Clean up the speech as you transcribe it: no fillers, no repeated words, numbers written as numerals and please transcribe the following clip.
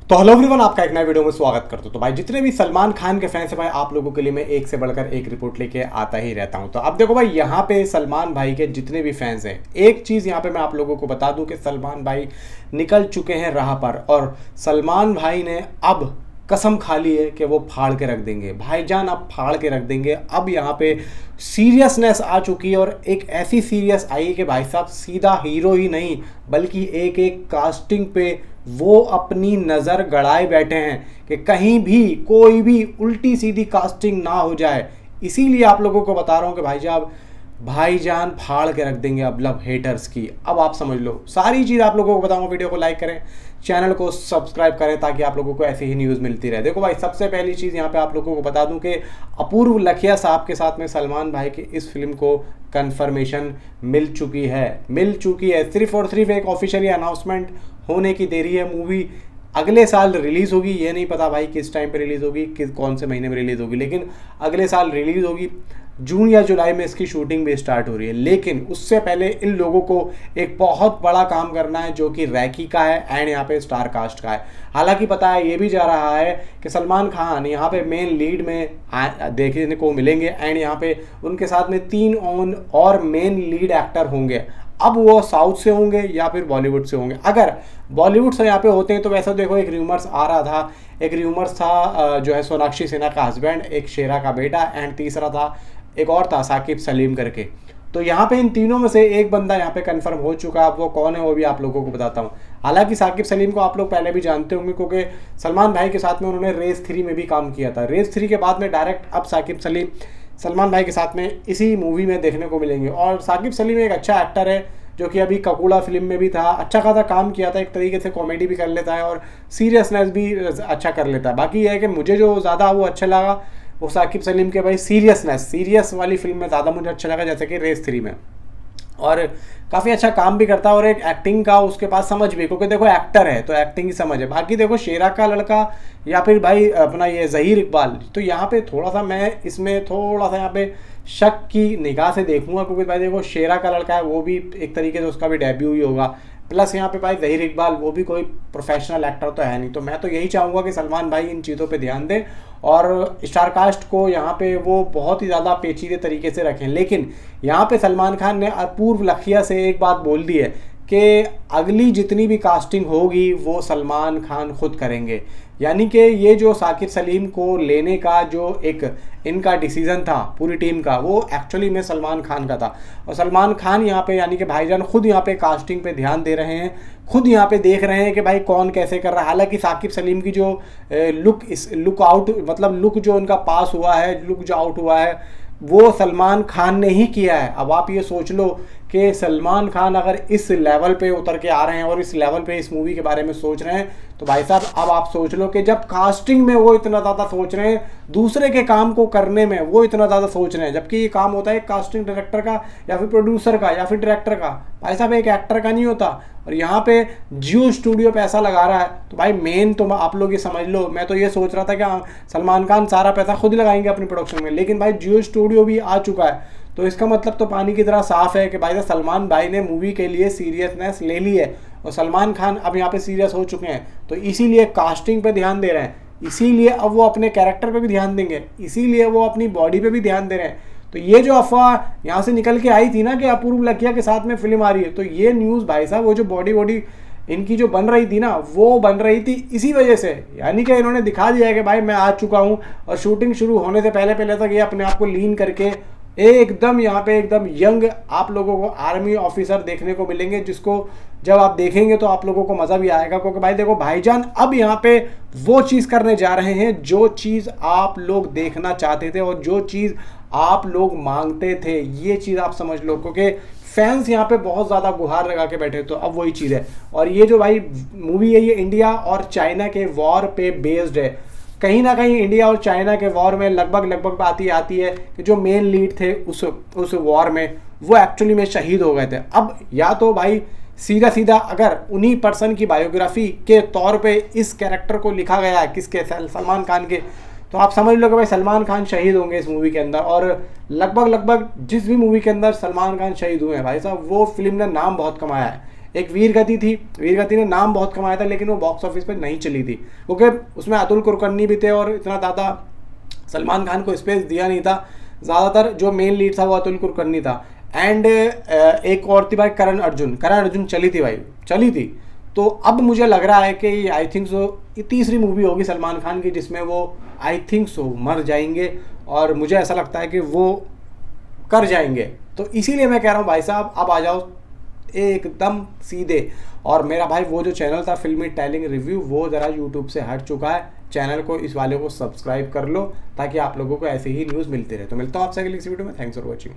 तो hello everyone, आपका एक नए वीडियो में स्वागत करता हूं। तो भाई जितने भी सलमान खान के फैंस हैं भाई, आप लोगों के लिए मैं एक से बढ़कर एक रिपोर्ट लेके आता ही रहता हूं। तो अब देखो भाई, यहाँ पे सलमान भाई के जितने भी फैंस हैं, एक चीज़ यहाँ पे मैं आप लोगों को बता दूं कि सलमान भाई निकल चुके हैं राह पर, और सलमान भाई ने अब कसम खा ली है कि वो फाड़ के रख देंगे भाईजान, अब फाड़ के रख देंगे। अब यहाँ पे सीरियसनेस आ चुकी है, और एक ऐसी सीरियस आई है कि भाई साहब सीधा हीरो ही नहीं बल्कि एक एक कास्टिंग पे वो अपनी नज़र गड़ाए बैठे हैं कि कहीं भी कोई भी उल्टी सीधी कास्टिंग ना हो जाए। इसीलिए आप लोगों को बता रहा हूँ कि भाईजान फाड़ के रख देंगे अब लव हेटर्स की। अब आप समझ लो, सारी चीज़ आप लोगों को बताऊंगा। वीडियो को लाइक करें, चैनल को सब्सक्राइब करें ताकि आप लोगों को ऐसी ही न्यूज़ मिलती रहे। देखो भाई, सबसे पहली चीज़ यहाँ पे आप लोगों को बता दूं कि अपूर्व लखिया साहब के साथ में सलमान भाई की इस फिल्म को कंफर्मेशन मिल चुकी है। सिर्फ और सिर्फ एक ऑफिशियली अनाउंसमेंट होने की देरी है। मूवी अगले साल रिलीज़ होगी, ये नहीं पता भाई किस टाइम पे रिलीज़ होगी, कौन से महीने में रिलीज़ होगी, लेकिन अगले साल रिलीज़ होगी। जून या जुलाई में इसकी शूटिंग भी स्टार्ट हो रही है। लेकिन उससे पहले इन लोगों को एक बहुत बड़ा काम करना है, जो कि रैकी का है एंड यहाँ पे स्टार कास्ट का है। हालांकि पता है, ये भी जा रहा है कि सलमान खान यहाँ पे मेन लीड में देखने को मिलेंगे एंड यहाँ पे उनके साथ में 3 और मेन लीड एक्टर होंगे। अब वो साउथ से होंगे या फिर बॉलीवुड से होंगे। अगर बॉलीवुड से यहाँ पे होते हैं तो वैसे देखो, एक र्यूमर्स आ रहा था, जो है सोनाक्षी सिन्हा का हस्बैंड, एक शेरा का बेटा एंड तीसरा था, एक और था साकिब सलीम करके। तो यहाँ पे इन तीनों में से एक बंदा यहाँ पे कंफर्म हो चुका है। अब वो कौन है वो भी आप लोगों को बताता हूँ। हालांकि साकिब सलीम को आप लोग पहले भी जानते होंगे, क्योंकि सलमान भाई के साथ में उन्होंने रेस 3 में भी काम किया था। रेस 3 के बाद में डायरेक्ट अब साकिब सलीम सलमान भाई के साथ में इसी मूवी में देखने को मिलेंगे। और साकिब सलीम एक अच्छा एक्टर है, जो कि अभी ककूड़ा फिल्म में भी था, अच्छा खासा काम किया था, एक तरीके से कॉमेडी भी कर लेता है और सीरियसनेस भी अच्छा कर लेता है। बाकी यह है कि मुझे जो ज़्यादा वो अच्छा लगा वो साकिब सलीम के भाई सीरियस वाली फिल्म में ज़्यादा मुझे अच्छा लगा, जैसे कि रेस 3 में। और काफ़ी अच्छा काम भी करता है, और एक एक्टिंग का उसके पास समझ भी, क्योंकि देखो एक्टर है तो एक्टिंग की समझ है। बाकी देखो, शेरा का लड़का या फिर भाई अपना ये ज़हीर इकबाल, तो यहाँ पे थोड़ा सा मैं इसमें थोड़ा सा यहाँ पे शक की निगाह से देखूंगा, क्योंकि भाई देखो शेरा का लड़का है, वो भी एक तरीके से उसका भी डेब्यू ही होगा। प्लस यहाँ पे भाई ज़हीर इकबाल, वो भी कोई प्रोफेशनल एक्टर तो है नहीं। तो मैं तो यही चाहूँगा कि सलमान भाई इन चीज़ों पे ध्यान दें और स्टार कास्ट को यहाँ पे वो बहुत ही ज़्यादा पेचीदे तरीके से रखें। लेकिन यहाँ पे सलमान खान ने अपूर्व लखिया से एक बात बोल दी है कि अगली जितनी भी कास्टिंग होगी वो सलमान खान खुद करेंगे। यानी कि ये जो साकिब सलीम को लेने का जो एक इनका डिसीज़न था पूरी टीम का, वो एक्चुअली में सलमान खान का था। और सलमान खान यहाँ पे यानी कि भाईजान खुद यहाँ पे कास्टिंग पे ध्यान दे रहे हैं, खुद यहाँ पे देख रहे हैं कि भाई कौन कैसे कर रहा है। हालांकि साकिब सलीम की जो लुक जो उनका पास हुआ है, लुक जो आउट हुआ है, वो सलमान खान ने ही किया है। अब आप ये सोच लो कि सलमान खान अगर इस लेवल पे उतर के आ रहे हैं और इस लेवल पे इस मूवी के बारे में सोच रहे हैं, तो भाई साहब अब आप सोच लो कि जब कास्टिंग में वो इतना ज़्यादा सोच रहे हैं, दूसरे के काम को करने में वो इतना ज़्यादा सोच रहे हैं, जबकि ये काम होता है कास्टिंग डायरेक्टर का या फिर प्रोड्यूसर का या फिर डायरेक्टर का, भाई साहब एक एक्टर का नहीं होता। और यहाँ पे जियो स्टूडियो पैसा लगा रहा है, तो भाई मेन तो आप लोग ये समझ लो, मैं तो ये सोच रहा था कि सलमान खान सारा पैसा खुद लगाएंगे अपनी प्रोडक्शन में, लेकिन भाई जियो स्टूडियो भी आ चुका है। तो इसका मतलब तो पानी की तरह साफ है कि भाई सलमान भाई ने मूवी के लिए सीरियसनेस ले ली है, और सलमान खान अब यहाँ पे सीरियस हो चुके हैं। तो इसीलिए कास्टिंग पे ध्यान दे रहे हैं, इसीलिए अब वो अपने कैरेक्टर पे भी ध्यान देंगे, इसीलिए वो अपनी बॉडी पे भी ध्यान दे रहे हैं। तो ये जो अफवाह यहाँ से निकल के आई थी ना कि अपूर्व लखिया के साथ में फिल्म आ रही है, तो ये न्यूज़ भाई साहब वो जो बॉडी इनकी जो बन रही थी ना, वो बन रही थी इसी वजह से। यानी कि इन्होंने दिखा दिया है कि भाई मैं आ चुका हूँ, और शूटिंग शुरू होने से पहले तक ये अपने आप को लीन करके एकदम यहाँ पे एकदम यंग आप लोगों को आर्मी ऑफिसर देखने को मिलेंगे, जिसको जब आप देखेंगे तो आप लोगों को मज़ा भी आएगा। क्योंकि भाई देखो, भाईजान अब यहाँ पे वो चीज़ करने जा रहे हैं जो चीज़ आप लोग देखना चाहते थे और जो चीज़ आप लोग मांगते थे, ये चीज़ आप समझ लो। क्योंकि फैंस यहाँ पे बहुत ज़्यादा गुहार लगा के बैठे, तो अब वही चीज़ है। और ये जो भाई मूवी है, ये इंडिया और चाइना के वॉर पे बेस्ड है। कहीं ना कहीं इंडिया और चाइना के वॉर में लगभग बात ही आती है कि जो मेन लीड थे उस वॉर में, वो एक्चुअली में शहीद हो गए थे। अब या तो भाई सीधा अगर उन्हीं पर्सन की बायोग्राफी के तौर पे इस कैरेक्टर को लिखा गया है, किसके, सलमान खान के, तो आप समझ लो कि भाई सलमान खान शहीद होंगे इस मूवी के अंदर। और लगभग जिस भी मूवी के अंदर सलमान खान शहीद हुए हैं भाई साहब, वो फिल्म ने नाम बहुत कमाया है। एक वीरगति थी, वीरगति ने नाम बहुत कमाया था लेकिन वो बॉक्स ऑफिस पे नहीं चली थी क्योंकि उसमें अतुल कुलकर्णी भी थे और इतना ज़्यादा सलमान खान को स्पेस दिया नहीं था। ज़्यादातर जो मेन लीड था वो अतुल कुलकर्णी था। एंड एक और थी भाई करण अर्जुन चली थी भाई, चली थी। तो अब मुझे लग रहा है कि आई थिंक सो ये तीसरी मूवी होगी सलमान खान की जिसमें वो आई थिंक सो मर जाएंगे, और मुझे ऐसा लगता है कि वो कर जाएंगे। तो इसीलिए मैं कह रहा हूँ भाई साहब अब आ जाओ एकदम सीधे। और मेरा भाई वो जो चैनल था फिल्मी टेलिंग रिव्यू वो ज़रा यूट्यूब से हट चुका है, चैनल को इस वाले को सब्सक्राइब कर लो ताकि आप लोगों को ऐसे ही न्यूज़ मिलते रहे। तो मिलता हूँ आपसे अगली इस वीडियो में। Thanks for watching.